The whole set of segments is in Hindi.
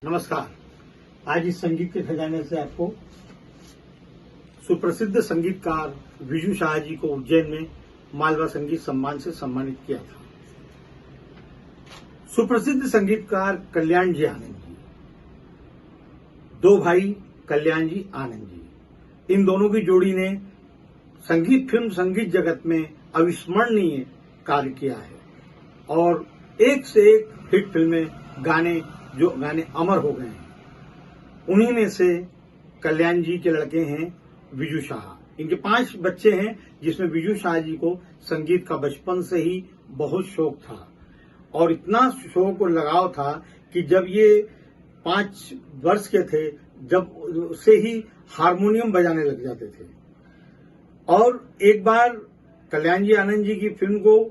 नमस्कार। आज इस संगीत के खजाने से आपको सुप्रसिद्ध संगीतकार विजू शाह जी को उज्जैन में मालवा संगीत सम्मान से सम्मानित किया था। सुप्रसिद्ध संगीतकार कल्याण जी आनंद जी, दो भाई कल्याण जी आनंद जी, इन दोनों की जोड़ी ने संगीत जगत में अविस्मरणीय कार्य किया है और एक से एक हिट फिल्में गाने अमर हो गए हैं। उन्हीं में से कल्याण जी के लड़के हैं विजू शाह। इनके 5 बच्चे हैं, जिसमें विजू शाह जी को संगीत का बचपन से ही बहुत शौक था और इतना शौक और लगाव था कि जब ये 5 वर्ष के थे, जब से ही हारमोनियम बजाने लग जाते थे। और एक बार कल्याण जी आनंद जी की फिल्म को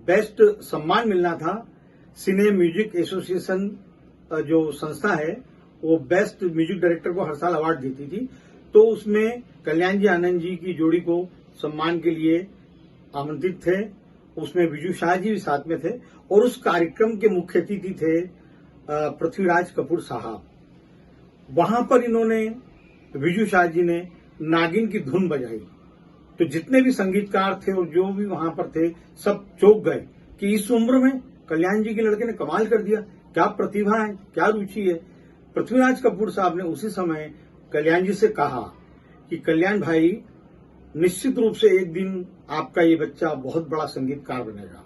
बेस्ट सम्मान मिलना था। सिने म्यूजिक एसोसिएशन जो संस्था है, वो बेस्ट म्यूजिक डायरेक्टर को हर साल अवार्ड देती थी, तो उसमें कल्याण जी आनंद जी की जोड़ी को सम्मान के लिए आमंत्रित थे। उसमें विजू शाह जी भी साथ में थे और उस कार्यक्रम के मुख्य अतिथि थे पृथ्वीराज कपूर साहब। वहां पर इन्होंने, विजू शाह जी ने नागिन की धुन बजाई, तो जितने भी संगीतकार थे और जो भी वहां पर थे, सब चौंक गए कि इस उम्र में कल्याण जी के लड़के ने कमाल कर दिया, क्या प्रतिभा है, क्या रुचि है। पृथ्वीराज कपूर साहब ने उसी समय कल्याण जी से कहा कि कल्याण भाई, निश्चित रूप से एक दिन आपका ये बच्चा बहुत बड़ा संगीतकार बनेगा।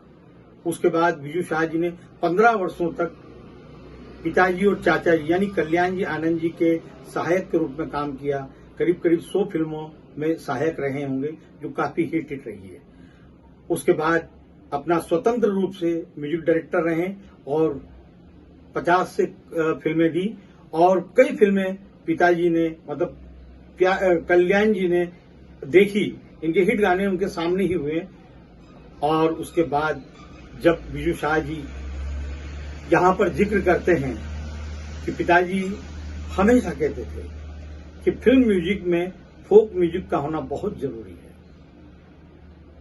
उसके बाद विजू शाह जी ने 15 वर्षों तक पिताजी और चाचा जी यानी कल्याण जी आनंद जी के सहायक के रूप में काम किया। करीब करीब 100 फिल्मों में सहायक रहे होंगे, जो काफी हिट रही है। उसके बाद अपना स्वतंत्र रूप से म्यूजिक डायरेक्टर रहे और 50 से फिल्में दी और कई फिल्में पिताजी ने, मतलब कल्याण जी ने देखी। इनके हिट गाने उनके सामने ही हुए। और उसके बाद जब विजू शाह जी यहां पर जिक्र करते हैं कि पिताजी हमेशा कहते थे कि फिल्म म्यूजिक में फोक म्यूजिक का होना बहुत जरूरी है।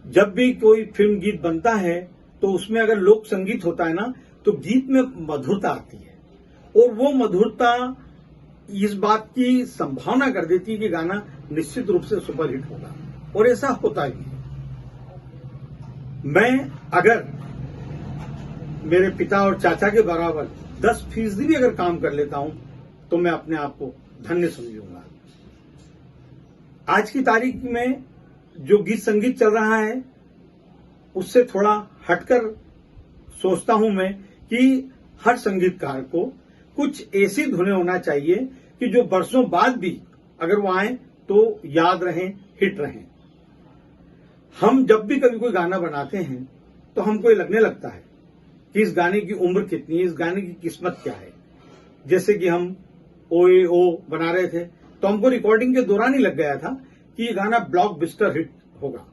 जब भी कोई फिल्म गीत बनता है तो उसमें अगर लोक संगीत होता है ना, तो गीत में मधुरता आती है और वो मधुरता इस बात की संभावना कर देती है कि गाना निश्चित रूप से सुपरहिट होगा, और ऐसा होता ही है। मैं अगर मेरे पिता और चाचा के बराबर 10% भी अगर काम कर लेता हूं तो मैं अपने आप को धन्य समझूंगा। आज की तारीख में जो गीत संगीत चल रहा है, उससे थोड़ा हटकर सोचता हूं मैं कि हर संगीतकार को कुछ ऐसी धुनें होना चाहिए कि जो वर्षों बाद भी अगर वो आए तो याद रहें, हिट रहें। हम जब भी कभी कोई गाना बनाते हैं तो हमको ये लगने लगता है कि इस गाने की उम्र कितनी है, इस गाने की किस्मत क्या है। जैसे कि हम ओए ओ बना रहे थे, तो हमको रिकॉर्डिंग के दौरान ही लग गया था कि ये गाना ब्लॉकबस्टर हिट होगा,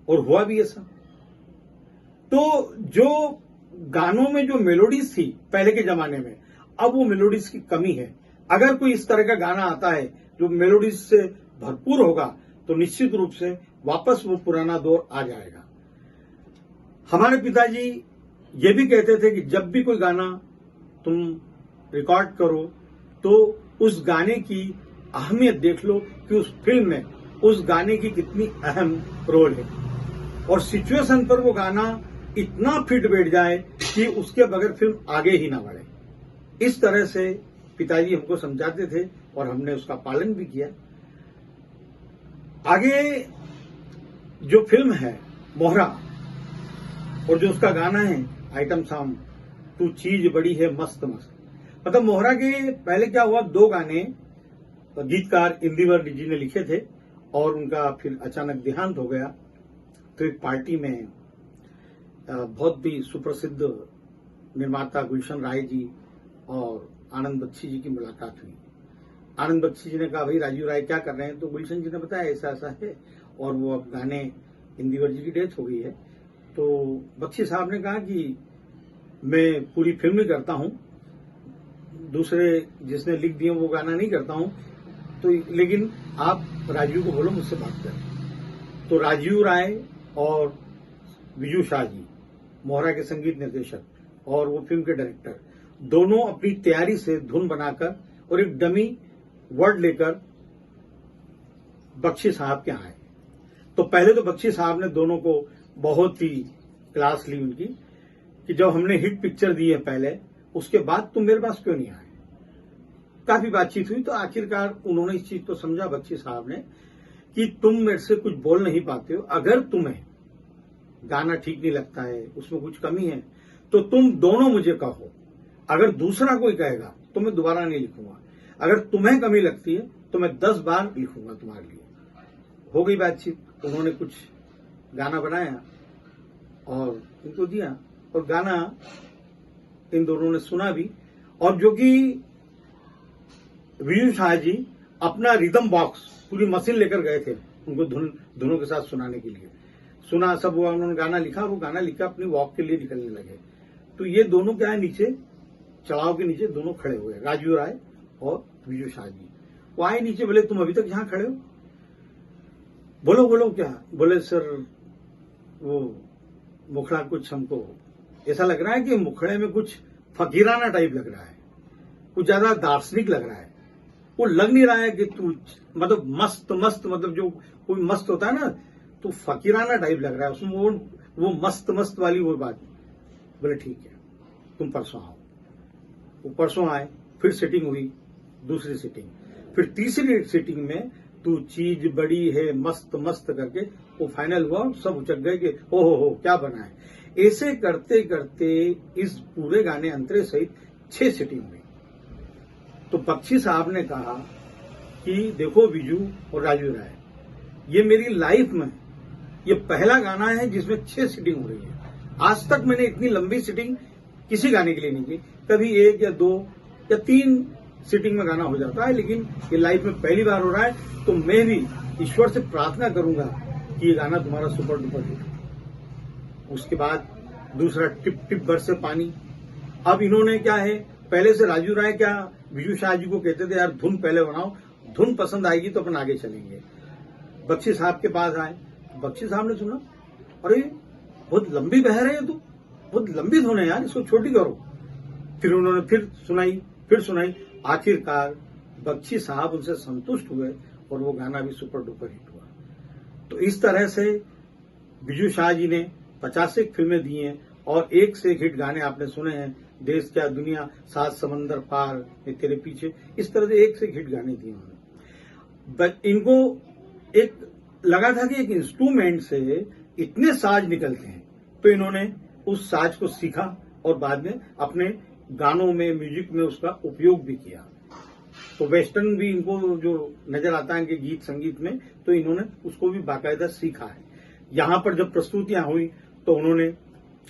और हुआ भी ऐसा। तो जो गानों में जो मेलोडीज थी पहले के जमाने में, अब वो मेलोडीज की कमी है। अगर कोई इस तरह का गाना आता है जो मेलोडीज से भरपूर होगा, तो निश्चित रूप से वापस वो पुराना दौर आ जाएगा। हमारे पिताजी ये भी कहते थे कि जब भी कोई गाना तुम रिकॉर्ड करो तो उस गाने की अहमियत देख लो कि उस फिल्म में उस गाने की कितनी अहम रोल है, और सिचुएशन पर वो गाना इतना फिट बैठ जाए कि उसके बगैर फिल्म आगे ही ना बढ़े। इस तरह से पिताजी हमको समझाते थे और हमने उसका पालन भी किया। आगे जो फिल्म है मोहरा, और जो उसका गाना है आइटम सॉन्ग तू चीज बड़ी है मस्त मस्त, मतलब मोहरा के पहले क्या हुआ, 2 गाने गीतकार इंदिवर जी ने लिखे थे और उनका फिर अचानक देहांत हो गया। तो एक पार्टी में बहुत ही सुप्रसिद्ध निर्माता गुलशन राय जी और आनंद बख्शी जी की मुलाकात हुई। आनंद बख्शी जी ने कहा, भाई राजीव राय क्या कर रहे हैं? तो गुलशन जी ने बताया ऐसा ऐसा है, और वो अब गाने, इंदिवर जी की डेथ हो गई है। तो बख्शी साहब ने कहा कि मैं पूरी फिल्म ही करता हूं, दूसरे जिसने लिख दिए वो गाना नहीं करता हूं, तो लेकिन आप राजीव को बोलो मुझसे बात करें। तो राजीव राय और विजू शाह जी, मोहरा के संगीत निर्देशक और वो फिल्म के डायरेक्टर, दोनों अपनी तैयारी से धुन बनाकर और एक डमी वर्ड लेकर बख्शी साहब के आए। तो पहले तो बख्शी साहब ने दोनों को बहुत ही क्लास ली उनकी कि जब हमने हिट पिक्चर दी है पहले, उसके बाद तुम मेरे पास क्यों नहीं आए। काफी बातचीत हुई तो आखिरकार उन्होंने इस चीज को समझा बख्शी साहब ने कि तुम मेरे से कुछ बोल नहीं पाते हो, अगर तुम्हें गाना ठीक नहीं लगता है, उसमें कुछ कमी है, तो तुम दोनों मुझे कहो। अगर दूसरा कोई कहेगा तो मैं दोबारा नहीं लिखूंगा, अगर तुम्हें कमी लगती है तो मैं 10 बार लिखूंगा तुम्हारे लिए। हो गई बातचीत। उन्होंने कुछ गाना बनाया और इनको दिया और गाना इन दोनों ने सुना भी। और जो कि विजू शाह जी अपना रिदम बॉक्स पूरी मशीन लेकर गए थे उनको धुनों के साथ सुनाने के लिए। सुना सब हुआ, उन्होंने गाना लिखा, वो गाना लिखा अपनी वॉक के लिए निकलने लगे। तो ये दोनों क्या है, नीचे चढ़ाव के नीचे दोनों खड़े हुए, राजू राय और विजू शाह जी। वो आए नीचे, बोले तुम अभी तक यहां खड़े हो, बोलो बोलो क्या। बोले सर वो मुखड़ा कुछ हमको ऐसा लग रहा है कि मुखड़े में कुछ फकीराना टाइप लग रहा है, कुछ ज्यादा दार्शनिक लग रहा है। वो लग नहीं रहा है कि तू मतलब मस्त मतलब जो कोई मस्त होता है ना, तो फकीराना टाइप लग रहा है उसमें, वो मस्त वाली वो बात। बोले ठीक है तुम परसों आओ। वो परसों आए, फिर सिटिंग हुई, दूसरी सिटिंग, फिर तीसरी सिटिंग में तू चीज बड़ी है मस्त करके वो फाइनल हुआ। सब उचक गए कि हो क्या बना है। ऐसे करते करते इस पूरे गाने अंतरे सहित 6 सिटिंग हुई। तो बख्शी साहब ने कहा कि देखो विजू और राजू राय, ये मेरी लाइफ में ये पहला गाना है जिसमें 6 सिटिंग हो रही है। आज तक मैंने इतनी लंबी सिटिंग किसी गाने के लिए नहीं की, कभी 1 या 2 या 3 सिटिंग में गाना हो जाता है, लेकिन ये लाइफ में पहली बार हो रहा है। तो मैं भी ईश्वर से प्रार्थना करूंगा कि ये गाना तुम्हारा सुपर डुपर हिट। उसके बाद दूसरा टिप टिप बरसे पानी। अब इन्होंने क्या है, पहले से राजू राय क्या विजू शाह जी को कहते थे यार धुन पहले बनाओ, धुन पसंद आएगी तो अपन आगे चलेंगे। बख्शी साहब के पास आए, बख्शी साहब ने सुना, अरे बहुत लंबी बह रही है, तो बहुत लंबी धुन है यार, इसको छोटी करो। फिर उन्होंने फिर सुनाई। आखिरकार बख्शी साहब उनसे संतुष्ट हुए और वो गाना भी सुपर डुपर हिट हुआ। तो इस तरह से विजू शाह जी ने 50 फिल्में दी हैं और एक से एक हिट गाने आपने सुने हैं। देश क्या दुनिया, 7 समंदर पार, तेरे पीछे, इस तरह से एक से एक हिट गाने दिए उन्होंने। इनको एक लगा था कि एक इंस्ट्रूमेंट से इतने साज निकलते हैं, तो इन्होंने उस साज को सीखा और बाद में अपने गानों में, म्यूजिक में उसका उपयोग भी किया। तो वेस्टर्न भी इनको जो नजर आता है कि गीत संगीत में, तो इन्होंने उसको भी बाकायदा सीखा है। यहां पर जब प्रस्तुतियां हुई तो उन्होंने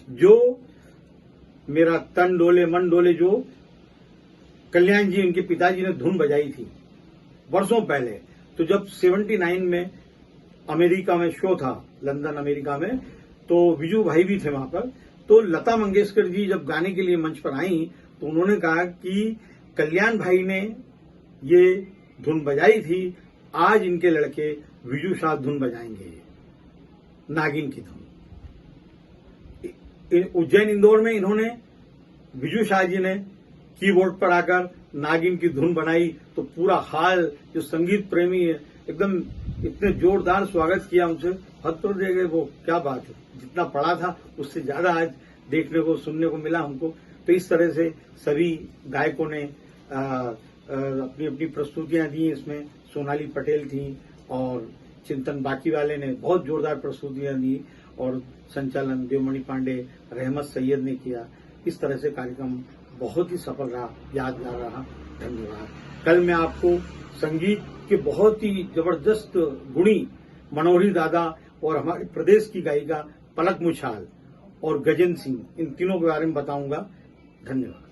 जो मेरा तन डोले मन डोले, जो कल्याण जी उनके पिताजी ने धुन बजाई थी वर्षों पहले, तो जब 79 में अमेरिका में शो था, लंदन अमेरिका में, तो विजू भाई भी थे वहां पर। तो लता मंगेशकर जी जब गाने के लिए मंच पर आई तो उन्होंने कहा कि कल्याण भाई ने ये धुन बजाई थी, आज इनके लड़के विजू शाह धुन बजाएंगे, नागिन की धुन। उज्जैन इंदौर में इन्होंने, विजू शाह जी ने कीबोर्ड पर आकर नागिन की धुन बनाई, तो पूरा हाल, जो संगीत प्रेमी है, एकदम इतने जोरदार स्वागत किया उनसे, हद तोड़ दे गए। वो क्या बात है, जितना पढ़ा था उससे ज्यादा आज देखने को सुनने को मिला हमको। तो इस तरह से सभी गायकों ने अपनी अपनी प्रस्तुतियां दी। इसमें सोनाली पटेल थी और चिंतन बाकी वाले ने बहुत जोरदार प्रस्तुतियां दी और संचालन देवमणि पांडे, रहमत सैयद ने किया। इस तरह से कार्यक्रम बहुत ही सफल रहा, यादगार रहा। धन्यवाद। कल मैं आपको संगीत के बहुत ही जबरदस्त गुणी मनोहरी दादा और हमारे प्रदेश की गायिका पलक मुछाल और गजेंद्र सिंह, इन तीनों के बारे में बताऊंगा। धन्यवाद।